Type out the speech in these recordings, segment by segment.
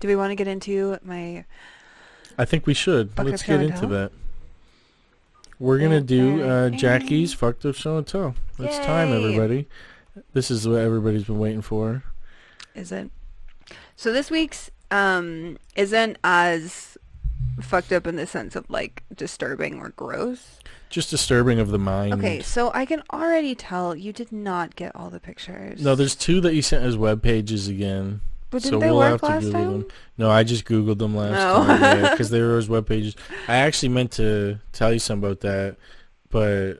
Do we want to get into my... I think we should. Fucked Let's up get show and into tell? that. We're going to do Jackie's Fucked Up Show and Tell. It's time, Yay. everybody. This is what everybody's been waiting for. Is it? So this week's isn't as fucked up in the sense of like disturbing or gross. Just disturbing of the mind. Okay, so I can already tell you did not get all the pictures. No, there's 2 that you sent as web pages again. But So didn't they we'll work have to last Google time? them. No, I just Googled them last No. time because they were as web pages. I actually meant to tell you something about that, but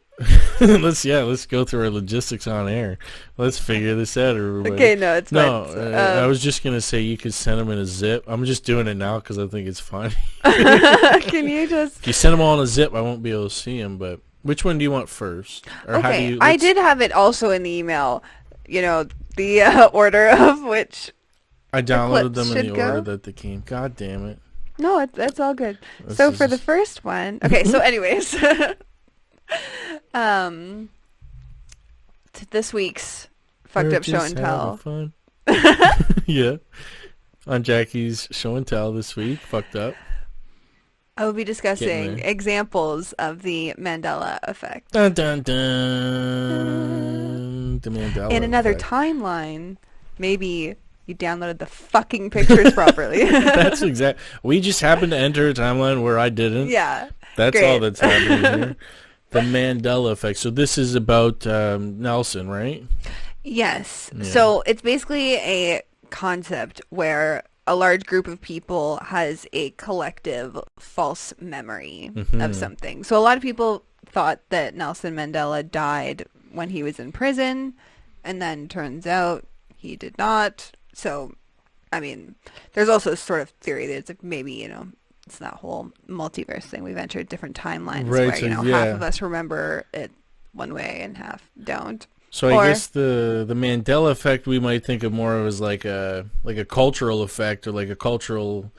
let's go through our logistics on air. Let's figure this out, everybody. Okay, no, it's No, fine. I was just gonna say you could send them in a zip. I'm just doing it now because I think it's funny. Can you just... If you send them all in a zip, I won't be able to see them. But which one do you want first? Or how do Okay, you, I did have it also in the email. You know, the order of which... I downloaded clips them in should the order go? that they came. God damn it. No, that's all good. This So is- for the first one... Okay, so anyways... this week's Fucked We're Up Show just and Tell. having fun. Yeah. On Jackie's Show and Tell this week, Fucked Up. I will be Getting discussing there. examples of the Mandela effect. Dun dun dun. The Mandela In another effect. timeline, maybe you downloaded the fucking pictures properly. That's exact. We just happened to enter a timeline where I didn't. Yeah. That's great. all that's happening here. The Mandela effect. So this is about Nelson, right? Yes. Yeah. So it's basically a concept where a large group of people has a collective false memory of something. So a lot of people thought that Nelson Mandela died when he was in prison, and then turns out he did not. So, I mean, there's also a sort of theory that it's like maybe, you know, it's that whole multiverse thing. We've entered different timelines Right, where, so you know, yeah. half of us remember it one way and half don't. So Or- I guess the Mandela effect we might think of more of as like a cultural effect or like a cultural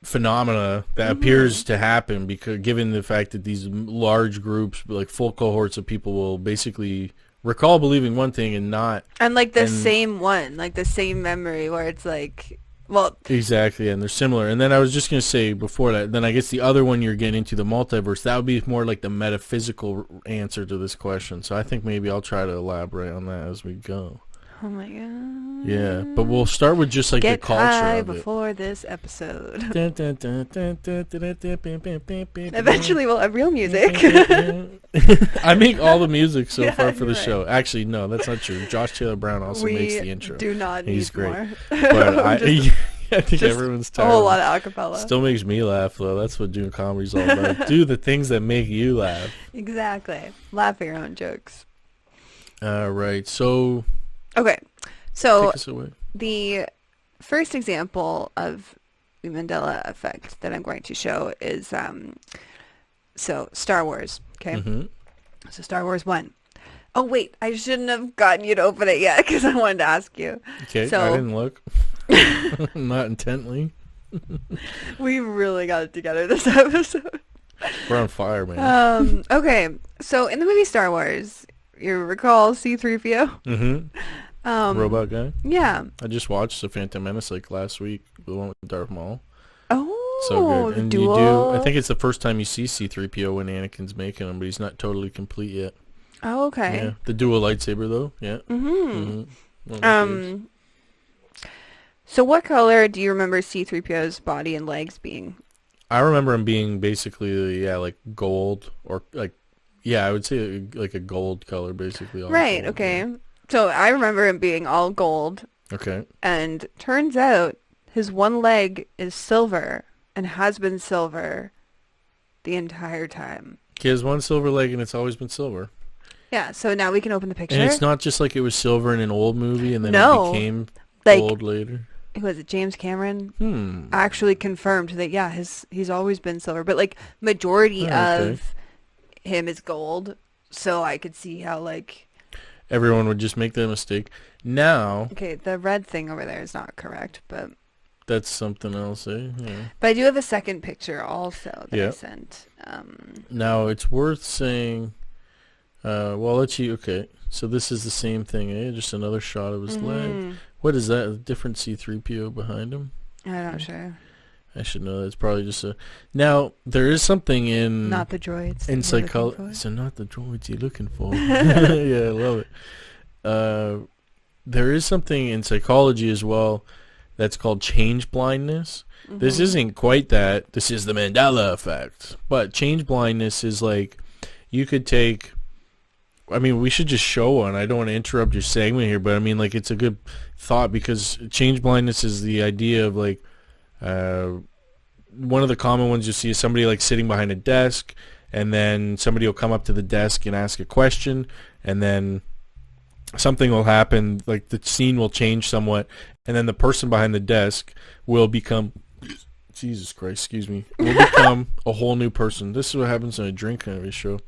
phenomena that appears to happen because given the fact that these large groups, like full cohorts of people, will basically recall believing one thing and not And like the And- same one, like the same memory where it's like, well, exactly, and they're similar. And then I was just going to say before that, then I guess the other one you're getting into, the multiverse, that would be more like the metaphysical answer to this question. So I think maybe I'll try to elaborate on that as we go. oh my god. Yeah, but we'll start with just like Get the culture high of it. before this episode. Dun, dun, dun, dun, dun, dun, dun, dun, dun, dun, dun, dun. Eventually we'll have real music. I make all the music so Yeah, far for the you're right. show. Actually, no, that's not true. Josh Taylor Brown also makes the We intro. do not He's need great. more. But I Just think just everyone's a tired. whole of lot it. of acapella. Still makes me laugh though. That's what doing comedy's all about. Do the things that make you laugh. Exactly. Laugh at your own jokes. Right. So Okay. So take us away. the first example of the Mandela effect that I'm going to show is so Star Wars. Okay. hmm So Star Wars 1. Oh wait, I shouldn't have gotten you to open it yet because I wanted to ask you. Okay. So- I didn't look. Not intently. We really got it together this episode. We're on fire, man. Okay, so in the movie Star Wars, you recall C-3PO? Robot guy. Yeah. I just watched The Phantom Menace like last week. The one with Darth Maul. Oh, So good. the And dual. you do. I think it's the first time you see C-3PO when Anakin's making him, but he's not totally complete yet. Oh, okay. Yeah. The dual lightsaber though. Yeah. Mm-hmm. One of my faves. So what color do you remember C-3PO's body and legs being? I remember him being basically like gold or like I would say like a gold color basically. All Right, gold, okay. So I remember him being all gold, yeah. Okay. and turns out his one leg is silver and has been silver the entire time. He has one silver leg and it's always been silver. Yeah, so now we can open the picture. And it's not just like it was silver in an old movie and then No. it became like, gold later. who was it, James Cameron? Actually confirmed that, yeah, he's always been silver. But, like, majority of him is gold, so I could see how, like... Everyone would just make that mistake. Now, Okay, the red thing over there is not correct, but that's something else, eh? Yeah. I do have a second picture also that I Yeah. sent. Now, it's worth saying... well, I'll let you... Okay, so this is the same thing, eh? Just another shot of his leg. What is that? A different C-3PO behind him? I'm not sure. I should know. It's probably just a... Now, there is something in... Not the droids. In psychology... So not the droids you're looking for. Yeah, I love it. There is something in psychology as well that's called change blindness. Mm-hmm. This isn't quite that. This is the Mandela effect. But change blindness is like... You could take... I mean, we should just show one. I don't want to interrupt your segment here, but I mean, like, it's a good thought because change blindness is the idea of, like, one of the common ones you see is somebody, like, sitting behind a desk, and then somebody will come up to the desk and ask a question, and then something will happen, like, the scene will change somewhat, and then the person behind the desk will become... Jesus Christ, excuse me. Will become a whole new person. This is what happens in a drink kind of a show.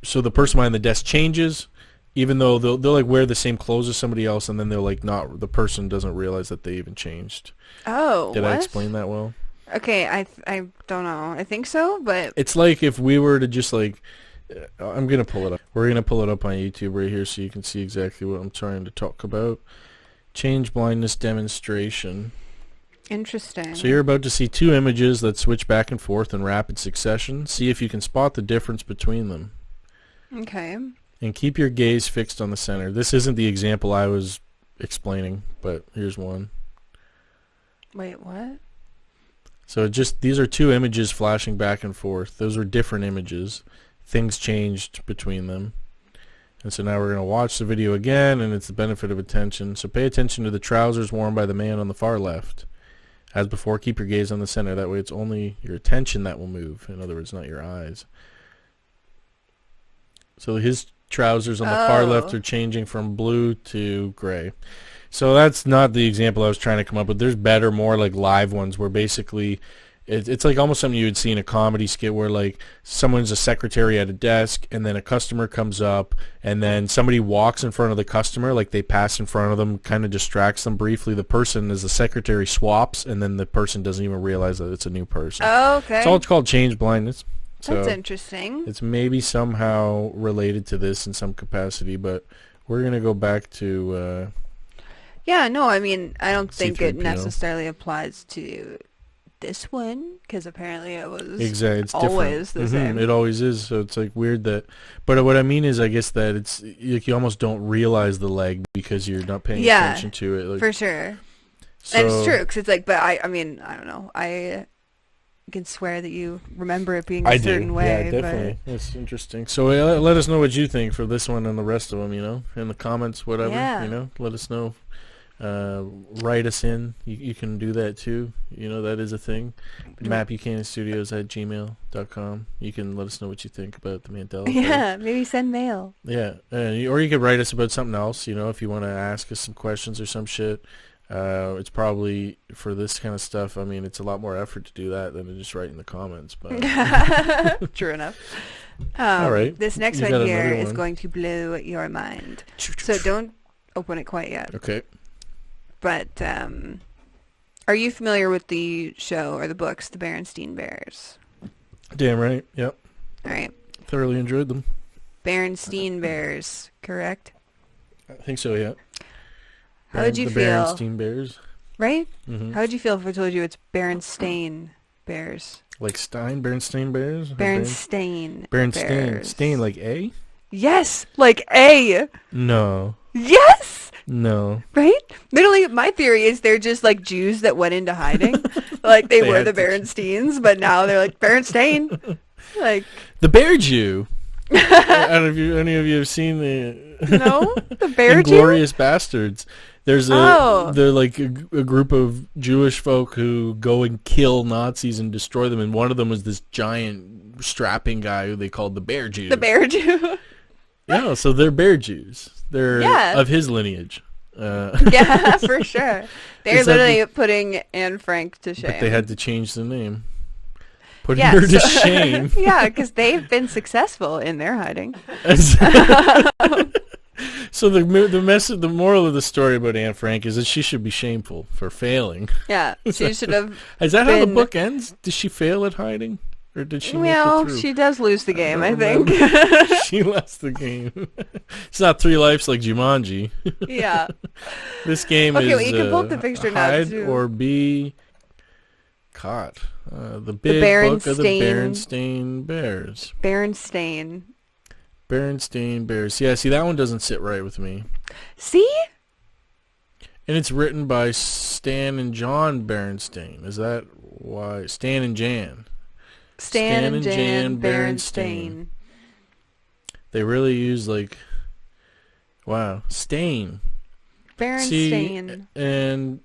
So the person behind the desk changes, even though they'll like wear the same clothes as somebody else, and then they're like not. The person doesn't realize that they even changed. Oh, did I explain that well? Okay, I don't know. I think so, but it's like if we were to just like, I'm gonna pull it up. We're gonna pull it up on YouTube right here so you can see exactly what I'm trying to talk about. Change blindness demonstration. Interesting. So you're about to see two images that switch back and forth in rapid succession. See if you can spot the difference between them. Okay. And keep your gaze fixed on the center. This isn't the example I was explaining, but here's one. Wait, what? So these are two images flashing back and forth. Those are different images. Things changed between them. And so now we're going to watch the video again, and it's the benefit of attention. So pay attention to the trousers worn by the man on the far left. As before, keep your gaze on the center. That way it's only your attention that will move. In other words, not your eyes. So his trousers on the far left are changing from blue to gray. So that's not the example I was trying to come up with. There's better, more like live ones where basically it's like almost something you would see in a comedy skit where like someone's a secretary at a desk and then a customer comes up and then somebody walks in front of the customer, like they pass in front of them, kind of distracts them briefly. The person as the secretary swaps and then the person doesn't even realize that it's a new person. Oh, okay. It's all called change blindness. That's interesting. It's maybe somehow related to this in some capacity, but we're going to go back to... yeah, no, I mean, I don't think it C3PO. necessarily applies to this one, because apparently it was it's always different. the same. It always is, so it's like weird that... But what I mean is, I guess that it's... Like, you almost don't realize the leg because you're not paying attention to it. Like, for sure. So, and it's true, because it's like, but I mean, I don't know, I can swear that you remember it being a certain way. Yeah, definitely. But... That's interesting. So let us know what you think for this one and the rest of them, in the comments, whatever, let us know. Write us in. You can do that too. That is a thing. MapBuchananStudios@gmail.com. You can let us know what you think about the Mandela effect. Yeah, maybe send mail. Yeah, or you could write us about something else, if you want to ask us some questions or some shit. It's probably, for this kind of stuff, I mean, it's a lot more effort to do that than to just write in the comments. But True enough. All right. This next one here is going to blow your mind. So don't open it quite yet. Okay. But are you familiar with the show or the books, The Berenstain Bears? Damn right. Yep. All right. Thoroughly enjoyed them. Berenstain Bears, correct? I think so, yeah. How would you feel? The Berenstain Bears. Right? Mm-hmm. How would you feel if I told you it's Berenstain Bears? Like Stein? Berenstain Bears? Berenstain Berenstain. Bears. Stain like A? Yes, like A. No. Yes! No. Right? Literally, my theory is they're just like Jews that went into hiding. Like they were the Berensteins, but now they're like Berenstain. Like the Bear Jew. I don't know if any of you have seen the Bear Jew? Inglourious Bastards. There's they're like a group of Jewish folk who go and kill Nazis and destroy them, and one of them was this giant strapping guy who they called the Bear Jew. The Bear Jew. Yeah, so they're Bear Jews. They're of his lineage. Yeah, for sure. They're literally putting Anne Frank to shame. But they had to change the name. Putting her to shame. Yeah, because they've been successful in their hiding. So the moral of the story about Anne Frank is that she should be shameful for failing. Yeah, she should have. Is that how the book ends? Did she fail at hiding? Or did she make it through? She does lose the game, I think. She lost the game. It's not 3 lives like Jumanji. Yeah. This game is well, you can pull up the picture now, hide too. or be caught. The big book of the Berenstain Bears. Berenstain Bears. Yeah, see, that one doesn't sit right with me. See? And it's written by Stan and John Berenstain. Is that why? Stan and Jan. Stan and Jan Berenstain. They really use like, wow, Stain. Berenstain. And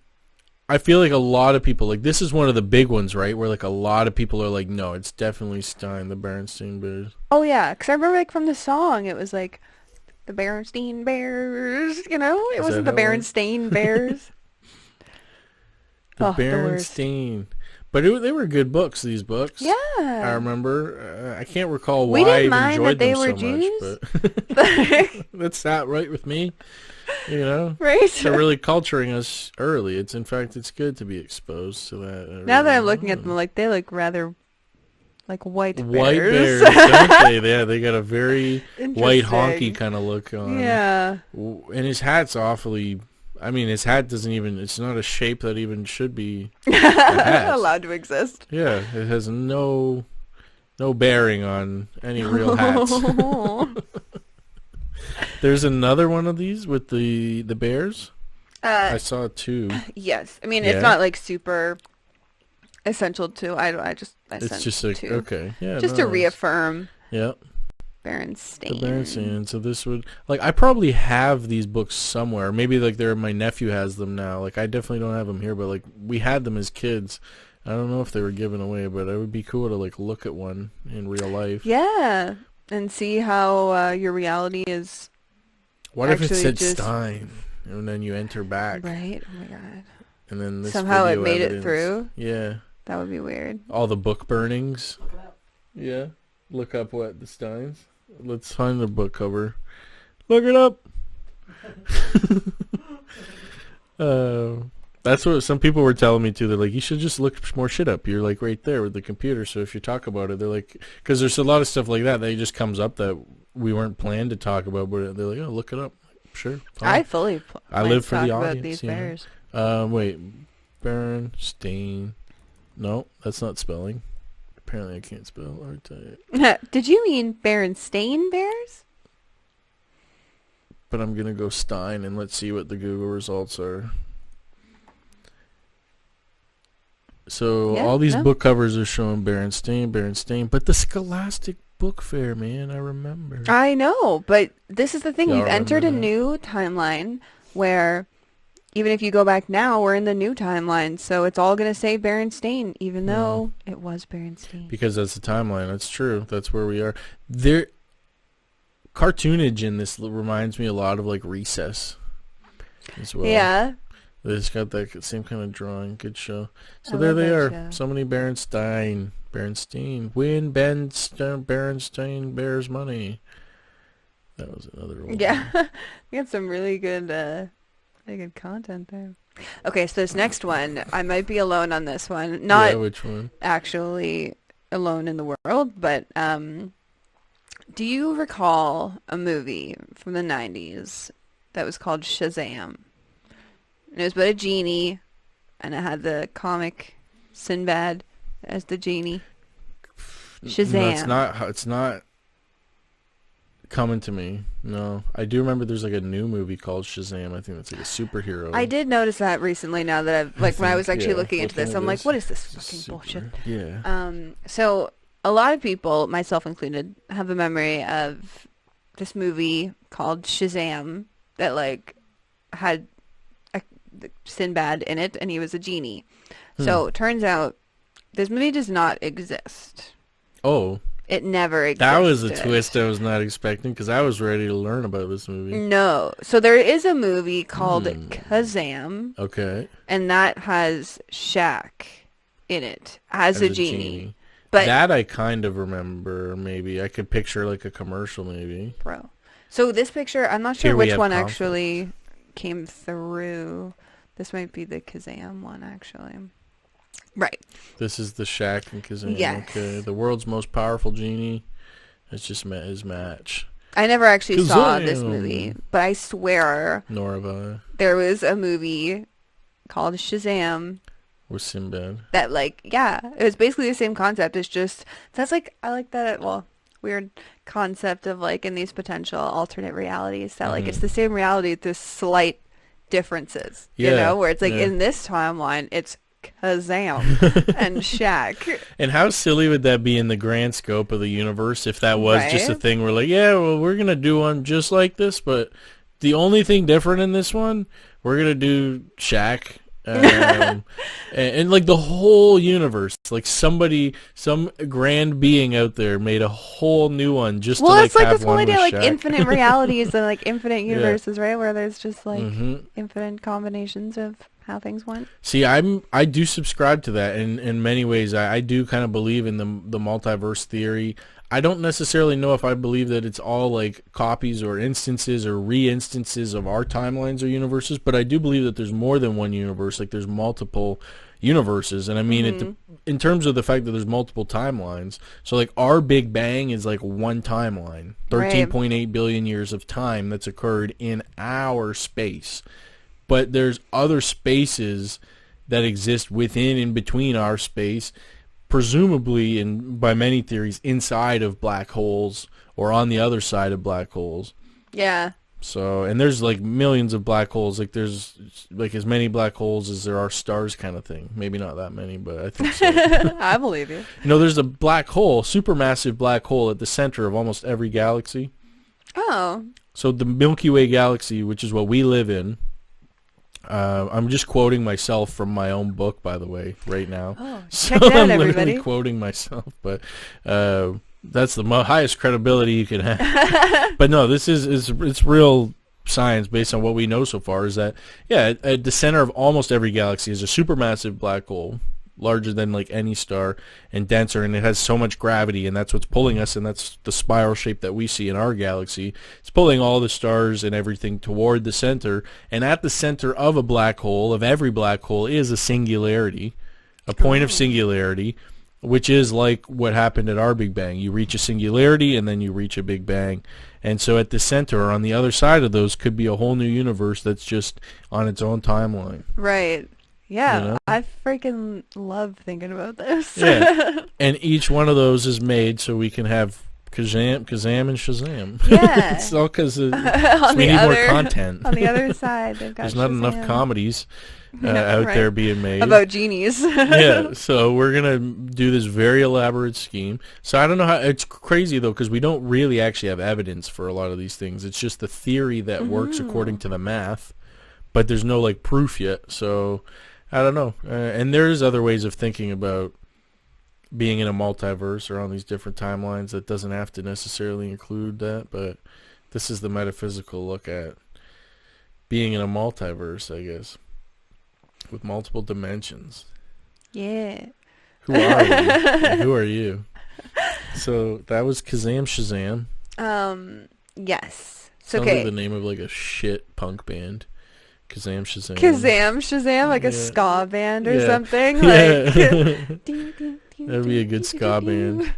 I feel like a lot of people, like, this is one of the big ones, right? Where like a lot of people are like, no, it's definitely Stein, the Berenstain Bears. Oh yeah, because I remember like from the song, it was like the Berenstain Bears. You know, it wasn't the Berenstain Bears. The Berenstain. But they were good books, these books. Yeah. I remember. I can't recall why we I didn't mind enjoyed that they them were so Jews. much. But that's sat right with me. You know? Right. They're really culturing us early. In fact, it's good to be exposed to that. Now that I'm looking at them, like, they look rather like white bears. White bears, don't they? Yeah, they got a very white honky kind of look on. Yeah. And his hat's awfully... I mean, his hat doesn't even... It's not a shape that even should be allowed to exist. Yeah, it has no bearing on any real hats. There's another one of these with the bears. I saw two. Yes, I mean it's not like super essential to. I it's just like two. Okay, yeah, just to reaffirm. Yep. Berenstain. The Berenstain. So this would like I probably have these books somewhere. Maybe like my nephew has them now. Like I definitely don't have them here, but like we had them as kids. I don't know if they were given away, but it would be cool to like look at one in real life. Yeah, and see how your reality is. What if it said Stein, and then you enter back? Right. Oh my god. And then this somehow it made evidence. It through. Yeah. That would be weird. All the book burnings. Look it up. Yeah. Look up what the Steins. Let's find the book cover. Look it up. That's what some people were telling me too. They're like, you should just look more shit up. You're like right there with the computer. So if you talk about it, they're like, because there's a lot of stuff like that just comes up that we weren't planned to talk about. But they're like, oh, look it up. Sure. Fine. I live for the audience. These bears. Wait, Berenstain. No, that's not spelling. Apparently I can't spell. Did you mean Berenstain Bears? But I'm going to go Stein and let's see what the Google results are. So all these book covers are showing Berenstain, but the Scholastic Book Fair, man, I remember. I know, but this is the thing. We've entered a new timeline where even if you go back now, we're in the new timeline, so it's all going to say Berenstain, even though it was Berenstain. Because that's the timeline. That's true. That's where we are. Cartoonage in this reminds me a lot of like Recess as well. Yeah. It's got that same kind of drawing. Good show. So there they are. Show. So many Berenstain. Win Berenstain Bears money. That was another one. Yeah. We had some really good content there. Okay, so this next one, I might be alone on this one. Not which one? Actually alone in the world, but do you recall a movie from the 90s that was called Shazam? And it was about a genie, and it had the comic Sinbad as the genie. Shazam. No, it's not coming to me. No. I do remember there's like a new movie called Shazam. I think that's like a superhero. I did notice that recently now that I've, like, when I was actually looking into this, I'm like, what is this fucking bullshit? Yeah. So a lot of people, myself included, have a memory of this movie called Shazam that, like, had Sinbad in it, and he was a genie. So it turns out this movie does not exist. Oh. It never existed. That was a twist I was not expecting, because I was ready to learn about this movie. No. So there is a movie called Kazam. Okay. And that has Shaq in it as a genie. But that I kind of remember, maybe. I could picture like a commercial, maybe. Bro. So this picture, I'm not sure which one actually came through. This might be the Kazam one, actually. Right. This is the Shaq and Kazam. Yes. Okay. The world's most powerful genie. It's just his match. I never actually saw this movie, but I swear nor have I. There was a movie called Shazam with Sinbad. That like, yeah, it was basically the same concept. It's just that's like I like that. Well, weird concept of like in these potential alternate realities that like it's the same reality with just slight differences. You know, where it's like in this timeline, it's Kazam and Shaq. And how silly would that be in the grand scope of the universe if that was just a thing where like, yeah, well, we're gonna do one just like this, but the only thing different in this one, we're gonna do Shaq. And like the whole universe, like some grand being out there made a whole new one just to like it's like have this whole one idea with like Shaq. infinite realities and like infinite universes, right? Where there's just like infinite combinations of how things went. See, I do subscribe to that in many ways. I do kind of believe in the multiverse theory. I don't necessarily know if I believe that it's all like copies or instances or re-instances of our timelines or universes, but I do believe that there's more than one universe. Like there's multiple universes, and I mean in terms of the fact that there's multiple timelines. So like our Big Bang is like one timeline, 13.8 billion years of time that's occurred in our space. But there's other spaces that exist within and between our space, presumably, and by many theories, inside of black holes or on the other side of black holes. Yeah. So, and there's like millions of black holes. Like there's like as many black holes as there are stars, kind of thing. Maybe not that many, but I think so. I believe you. You know, there's a black hole, supermassive black hole at the center of almost every galaxy. Oh. So the Milky Way galaxy, which is what we live in. I'm just quoting myself from my own book, by the way, right now. Oh, so check it out, I'm everybody. literally quoting myself, but that's the highest credibility you can have. But no, this is it's real science based on what we know so far. Is that at the center of almost every galaxy is a supermassive black hole, larger than like any star and denser, and it has so much gravity, and that's what's pulling us, and that's the spiral shape that we see in our galaxy. It's pulling all the stars and everything toward the center, and at the center of a black hole, of every black hole, is a singularity, a point of singularity, which is like what happened at our Big Bang. You reach a singularity and then you reach a Big Bang. And so at the center or on the other side of those could be a whole new universe that's just on its own timeline. Right. Yeah, You know? I freaking love thinking about this. Yeah. And each one of those is made so we can have Kazam and Shazam. Yeah. It's all because we need more content. On the other side, they've got There's not enough Shazam. comedies out Right. there being made. About genies. Yeah, so we're going to do this very elaborate scheme. So I don't know how, it's crazy though, because we don't really actually have evidence for a lot of these things. It's just the theory that works according to the math, but there's no like proof yet. So I don't know. And there's other ways of thinking about being in a multiverse or on these different timelines that doesn't have to necessarily include that, but this is the metaphysical look at being in a multiverse, I guess, with multiple dimensions. Yeah. Who are we? And who are you? So that was Kazam Shazam. Yes. It's Sounds okay. like the name of like a shit punk band. Kazam Shazam. Shazam, like a ska band or something. Yeah. Like, That'd be a good ska band.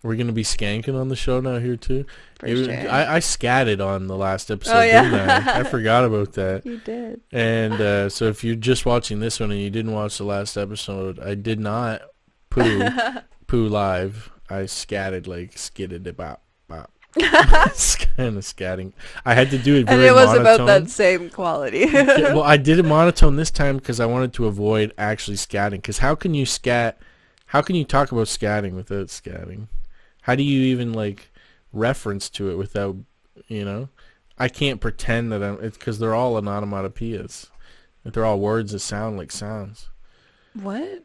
We're going to be skanking on the show now here too. For sure. I scatted on the last episode, Oh, yeah. didn't I? I forgot about that. You did. And so if you're just watching this one and you didn't watch the last episode, I did not poo live. I scatted like skidded about. It's kind of scatting. I had to do it very And it was monotone. about that same quality. Yeah, well, I did it monotone this time because I wanted to avoid actually scatting. Because how can you scat? How can you talk about scatting without scatting? How do you even like reference to it without, you know? I can't pretend that it's because they're all onomatopoeias. They're all words that sound like sounds. What?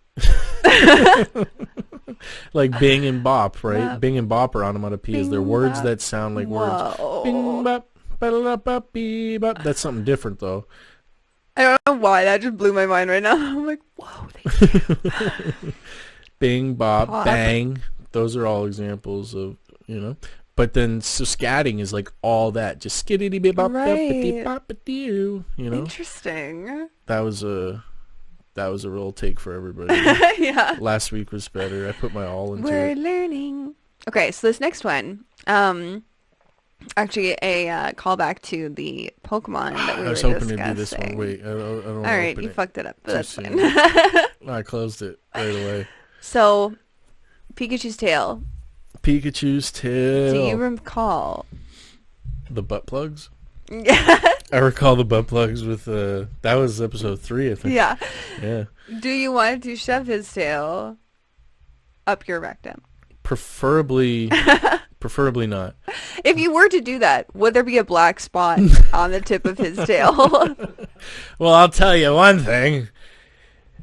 Like bing and bop, right? Bop. Bing and bop are onomatopoeias. They're Bing, words bop. that sound like words. Whoa. Bing bop, ba-da-da-bop, bee bop. That's something different though. I don't know why. That just blew my mind right now. I'm like, whoa. Bing, bop, Pop. bang. Those are all examples of, you know. But then so scatting is like all that. Just skiddity bip bop Right. bop doo. You know. Interesting. That was a real take for everybody. Yeah. Last week was better. I put my all into We're it. learning. Okay, so this next one, actually a callback to the Pokemon that we I was were hoping discussing. to do this one. Wait, I don't All right, open you it. fucked it up, but Too that's soon. fine. I closed it right away. So, Pikachu's tail. Pikachu's tail. Do you recall? The butt plugs? Yeah. I recall the butt plugs with, that was episode 3, I think. Yeah. Yeah. Do you want to shove his tail up your rectum? Preferably not. If you were to do that, would there be a black spot on the tip of his tail? Well, I'll tell you one thing.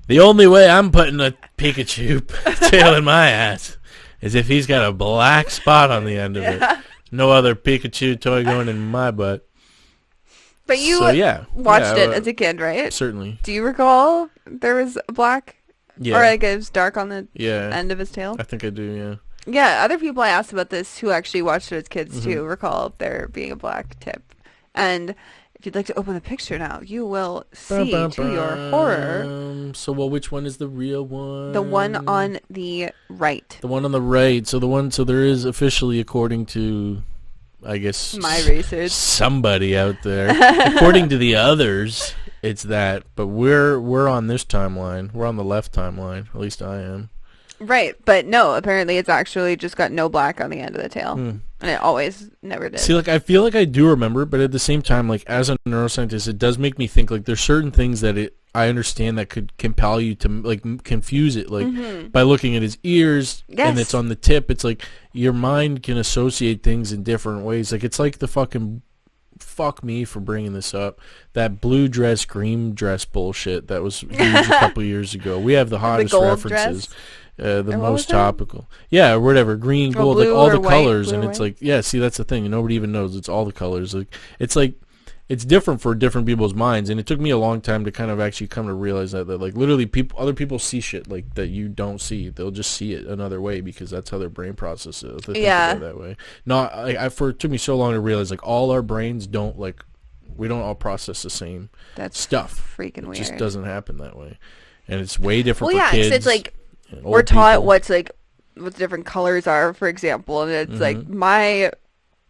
The only way I'm putting a Pikachu tail in my ass is if he's got a black spot on the end of it. No other Pikachu toy going in my butt. But you watched it as a kid, right? Certainly. Do you recall there was a black? Yeah. Or like it was dark on the end of his tail? I think I do, yeah. Yeah, other people I asked about this who actually watched it as kids too recall there being a black tip. And if you'd like to open the picture now, you will see to your horror. So, which one is the real one? The one on the right. The one on the right. So there is officially, according to, I guess, my research, somebody out there, according to the others, it's that. But we're on this timeline. We're on the left timeline. At least I am. Right, but no, apparently it's actually just got no black on the end of the tail. And it always never did. See, like, I feel like I do remember, but at the same time, like, as a neuroscientist, it does make me think, like, there's certain things that I understand that could compel you to, like, confuse it. Like, by looking at his ears, and it's on the tip, it's like, your mind can associate things in different ways. Like, it's like the fucking, fuck me for bringing this up, that blue dress, green dress bullshit that was huge a couple years ago. We have the hottest references. Dress? The most topical. Yeah, or whatever. Green, gold, like all the colors. And it's like, yeah, see, that's the thing. Nobody even knows. It's all the colors. Like, it's different for different people's minds. And it took me a long time to kind of actually come to realize that like, literally other people see shit like that you don't see. They'll just see it another way because that's how their brain processes it. They think about it that way. It took me so long to realize, like, all our brains don't, like, we don't all process the same stuff. Freaking weird. It just doesn't happen that way. And it's way different for kids. It's like, we're taught what the different colors are, for example, and it's like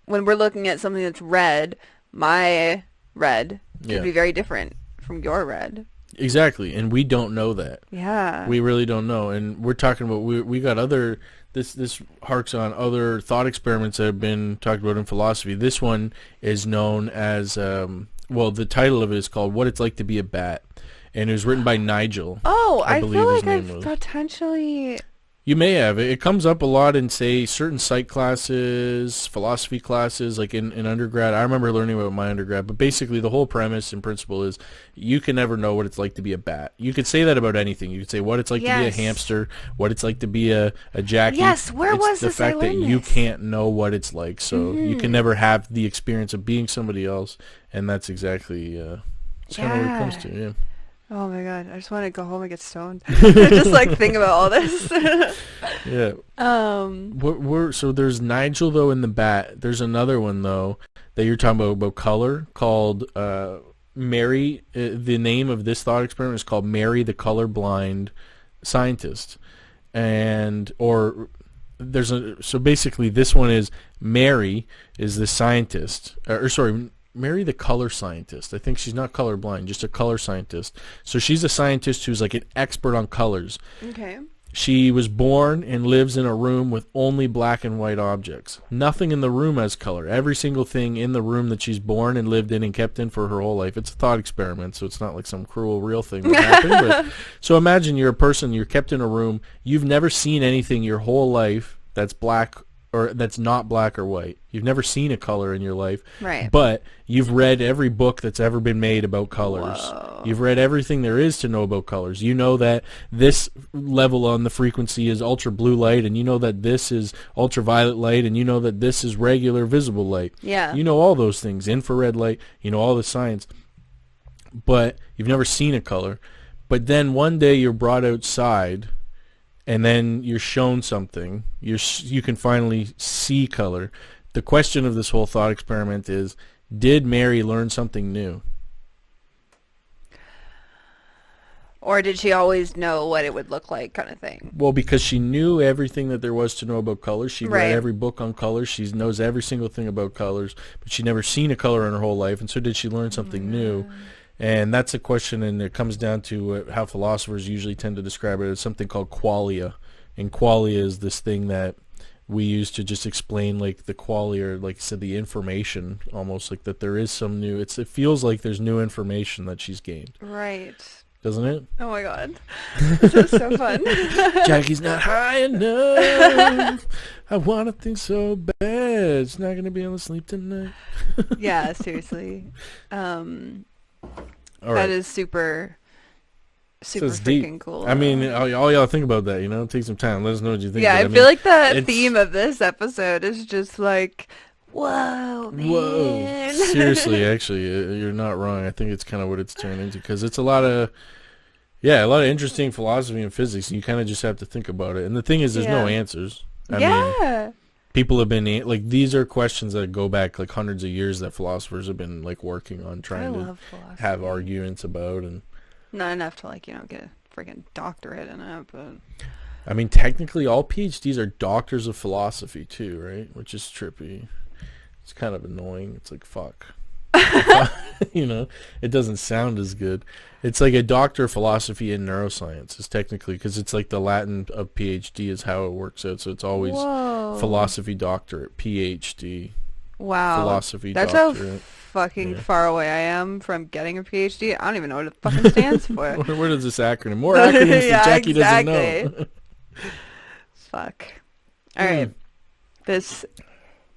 when we're looking at something that's red, my red could be very different from your red. Exactly, and we don't know that. Yeah. We really don't know, and we're talking about, we got other, this harks on other thought experiments that have been talked about in philosophy. This one is known as, the title of it is called What It's Like to Be a Bat. And it was written by Nigel. Oh, I feel like I've potentially... You may have. It comes up a lot in, say, certain psych classes, philosophy classes, like in undergrad. I remember learning about my undergrad. But basically, the whole premise and principle is you can never know what it's like to be a bat. You could say that about anything. You could say what it's like to be a hamster, what it's like to be a jackie. Yes, where was this? The fact that you can't know what it's like. So you can never have the experience of being somebody else. And that's exactly that's kind of what it comes to, yeah. Oh my god, I just want to go home and get stoned. Just like think about all this. Yeah. So there's Nigel though in the bat. There's another one though that you're talking about color called Mary. The name of this thought experiment is called Mary the Colorblind Scientist, so basically this one is Mary is the scientist, Mary the color scientist. I think she's not colorblind, just a color scientist. So she's a scientist who's like an expert on colors. Okay. She was born and lives in a room with only black and white objects. Nothing in the room has color. Every single thing in the room that she's born and lived in and kept in for her whole life. It's a thought experiment, so it's not like some cruel real thing that happened. So imagine you're a person, you're kept in a room, you've never seen anything your whole life that's black or that's not black or white. You've never seen a color in your life. Right. But you've read every book that's ever been made about colors. Whoa. You've read everything there is to know about colors. You know that this level on the frequency is ultra blue light, and you know that this is ultraviolet light, and you know that this is regular visible light. Yeah. You know all those things, infrared light, you know all the science. But you've never seen a color. But then one day you're brought outside, and then you're shown something. You can finally see color. The question of this whole thought experiment is, did Mary learn something new? Or did she always know what it would look like, kind of thing? Well, because she knew everything that there was to know about colors. She read every book on colors. She knows every single thing about colors, but she'd never seen a color in her whole life. And so did she learn something new? And that's a question, and it comes down to how philosophers usually tend to describe it as something called qualia. And qualia is this thing that we use to just explain like the qualia, or like I said, the information, almost like that there is some new, it feels like there's new information that she's gained. Right. Doesn't it? Oh my god. This is so fun. Jackie's not high enough. I want to think so bad. It's not going to be able to sleep tonight. Yeah, seriously. All right. That is super freaking deep. cool. I mean, all y'all think about that, take some time. Let us know what you think. Yeah, I feel like the theme of this episode is just like, whoa, man. Whoa. Seriously, actually, you're not wrong. I think it's kind of what it's turned into, because it's a lot of interesting philosophy and physics, and you kind of just have to think about it. And the thing is, there's no answers. I mean, people have been, like, these are questions that go back, like, hundreds of years that philosophers have been, like, working on, trying to have arguments about, and not enough to, like, get a freaking doctorate in it, but I mean, technically, all PhDs are doctors of philosophy, too, right? Which is trippy. It's kind of annoying. It's like, fuck. It doesn't sound as good. It's like a doctor of philosophy in neuroscience is technically, because it's like the Latin of PhD is how it works out. So it's always philosophy doctorate, PhD. Wow. Philosophy That's doctorate. how fucking far away I am from getting a PhD. I don't even know what it fucking stands for. Where does this acronym? More acronyms that Jackie doesn't know. Fuck. All right. This.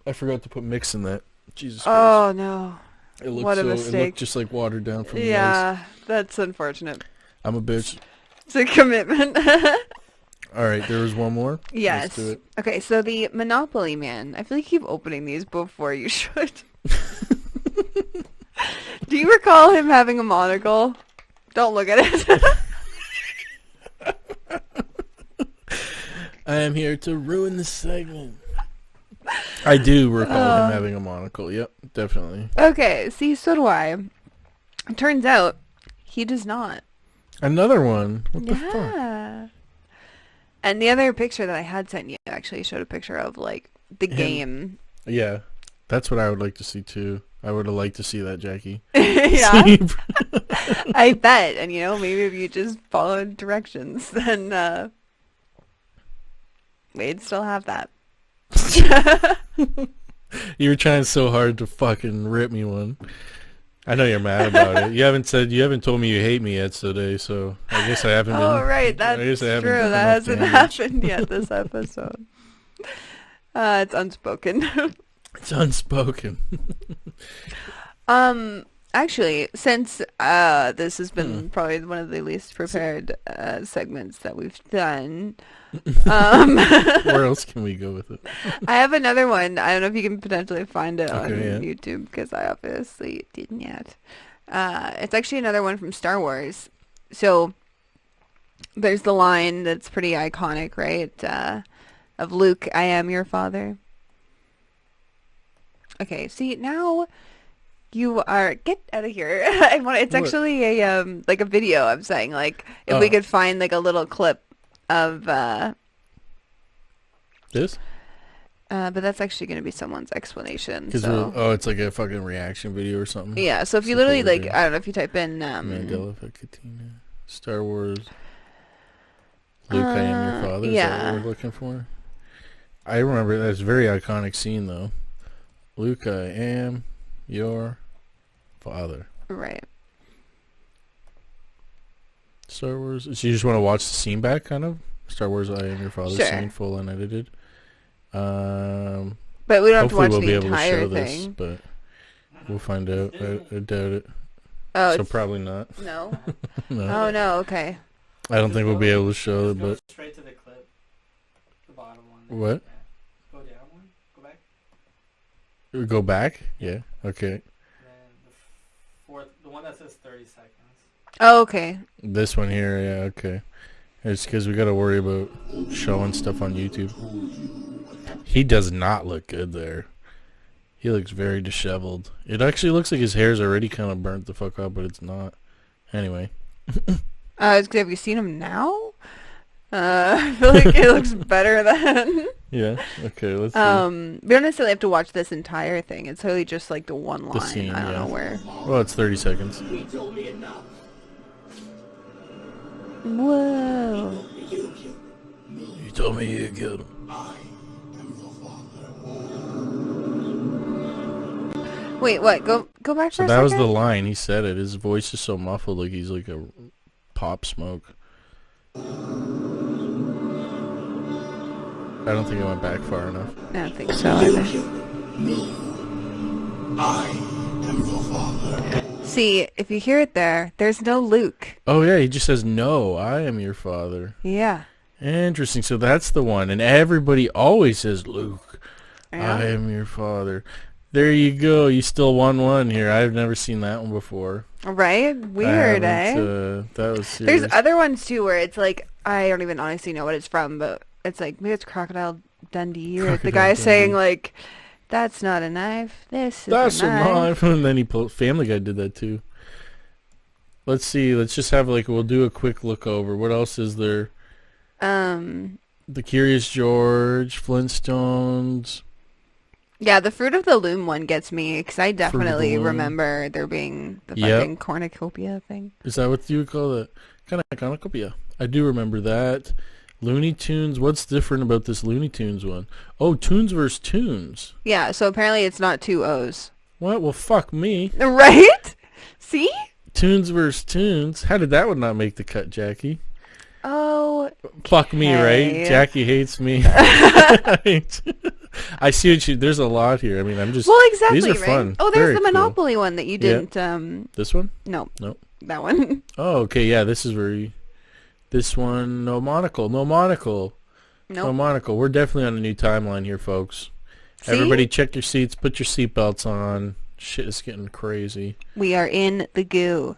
I forgot to put mix in that. Jesus Christ. Oh, no. What a mistake. It looked just like watered down from the ice. That's unfortunate. I'm a bitch. It's a commitment. All right, there was one more? Yes. Let's do it. Okay, so the Monopoly Man. I feel like you keep opening these before you should. Do you recall him having a monocle? Don't look at it. I am here to ruin the segment. I do recall him having a monocle. Yep, definitely. Okay, see, so do I. It turns out he does not. Another one? What the fuck? And the other picture that I had sent you actually showed a picture of, like, the game. Yeah, that's what I would like to see, too. I would have liked to see that, Jackie. Yeah. I bet. And, maybe if you just followed directions, then we'd still have that. You were trying so hard to fucking rip me one. I know you're mad about it. You haven't told me you hate me yet today, so I guess I haven't been. Oh, right, that's true. That hasn't happened yet this episode. It's unspoken. It's unspoken. Actually, since this has been probably one of the least prepared segments that we've done, where else can we go with it? I have another one. I don't know if you can potentially find it on YouTube, because I obviously didn't yet. It's actually another one from Star Wars. So there's the line that's pretty iconic, right? Of Luke, I am your father. Okay, see, now you are, get out of here. It's actually a like a video. I'm saying, like, if we could find like a little clip of this, but that's actually going to be someone's explanation. It's like a fucking reaction video or something. Yeah, so if you literally like, I don't know, if you type in Mandela, Star Wars, Luke, I am your father. Is that what we're looking for? I remember that's a very iconic scene though. Luke, I am your father. Right. Star Wars. So you just want to watch the scene back, kind of? Star Wars, I am your father, scene, full unedited. But we don't have to watch the entire thing. But we'll find out. I doubt it. Oh, so probably not. No. No. Oh no. Okay. I don't think we'll be able to show it, but straight to the clip, the bottom one. What? Go down one. Go back. Go back? Yeah. Okay. And then the one that says 30 seconds. Oh, okay. This one here, yeah, okay. It's because we got to worry about showing stuff on YouTube. He does not look good there. He looks very disheveled. It actually looks like his hair's already kind of burnt the fuck up, but it's not. Anyway. Have you seen him now? I feel like it looks better than. Yeah. Okay. Let's see. We don't necessarily have to watch this entire thing. It's totally just like the one line. The scene, I don't yeah. know where. Well, it's 30 seconds. He told me enough. Whoa. You told me you killed him. I am your father. Wait, what? Go back So for a that second? was the line. He said it. His voice is so muffled, like he's like a Pop Smoke. I don't think it went back far enough. I don't think so either. I am your father. See, if you hear it there's no Luke. Oh yeah, he just says, "No, I am your father." Yeah. Interesting. So that's the one, and everybody always says, "Luke, Yeah. I am your father." There you go. You still won one here. I've never seen that one before. Right? Weird, eh? That was serious. There's other ones too where it's like I don't even honestly know what it's from, but it's like maybe it's Crocodile Dundee or the guy saying like, "That's not a knife. This is That's a knife." And then Family Guy did that too. Let's see. Let's just have we'll do a quick look over. What else is there? The Curious George, Flintstones. Yeah, the Fruit of the Loom one gets me because I definitely Loom. remember there being the Yep. fucking cornucopia thing. Is that what you would call it? Kind of cornucopia. I do remember that. Looney Tunes. What's different about this Looney Tunes one? Oh, Tunes versus Tunes. Yeah, so apparently it's not two O's. What? Well, fuck me. Right? See? Tunes versus Tunes. How did that one not make the cut, Jackie? Oh. Fuck me, Okay. right? Jackie hates me. I see what you. There's a lot here. I mean, I'm just. Well, exactly, These are right? fun. Oh, there's Very the cool. Monopoly one that you Yeah. didn't. This one? No. Nope. That one. Oh, okay. Yeah, this is very. This one, no monocle. No monocle. No Nope. monocle. We're definitely on a new timeline here, folks. See? Everybody check your seats. Put your seatbelts on. Shit is getting crazy. We are in the goo.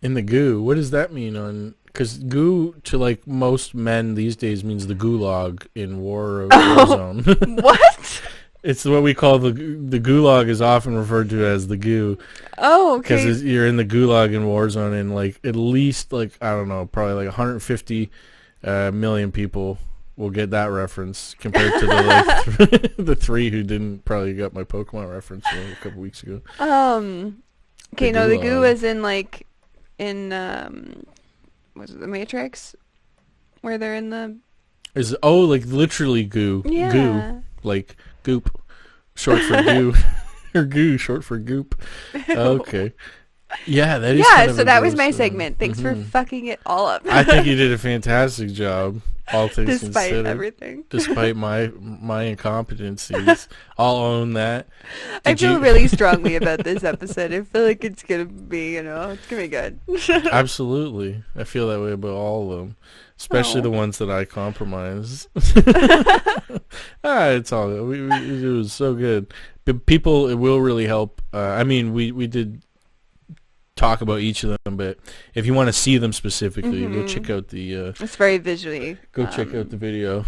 In the goo. What does that mean? Because goo to most men these days means the gulag in war zone. What? It's what we call the gulag is often referred to as the goo. Oh, okay. Because you're in the gulag in Warzone, and at least I don't know, probably 150 million people will get that reference compared to the the three who didn't probably got my Pokemon reference a couple weeks ago. Okay, The no, the gulag. goo is in was it the Matrix, where they're in the Literally goo, yeah. goo, like goop, short for goo, or goo short for goop. Okay. Yeah, that is. Yeah, kind of so a that was gross my thing. segment. Thanks for fucking it all up. I think you did a fantastic job, all things Despite considered. everything. Despite my incompetencies, I'll own that. I Did feel you- really strongly about this episode. I feel like it's gonna be, it's gonna be good. Absolutely, I feel that way about all of them, especially the ones that I compromise. It's all good. It was so good. But people, it will really help. I mean, we did talk about each of them, but if you want to see them specifically, go check out the It's very visually. check out the video.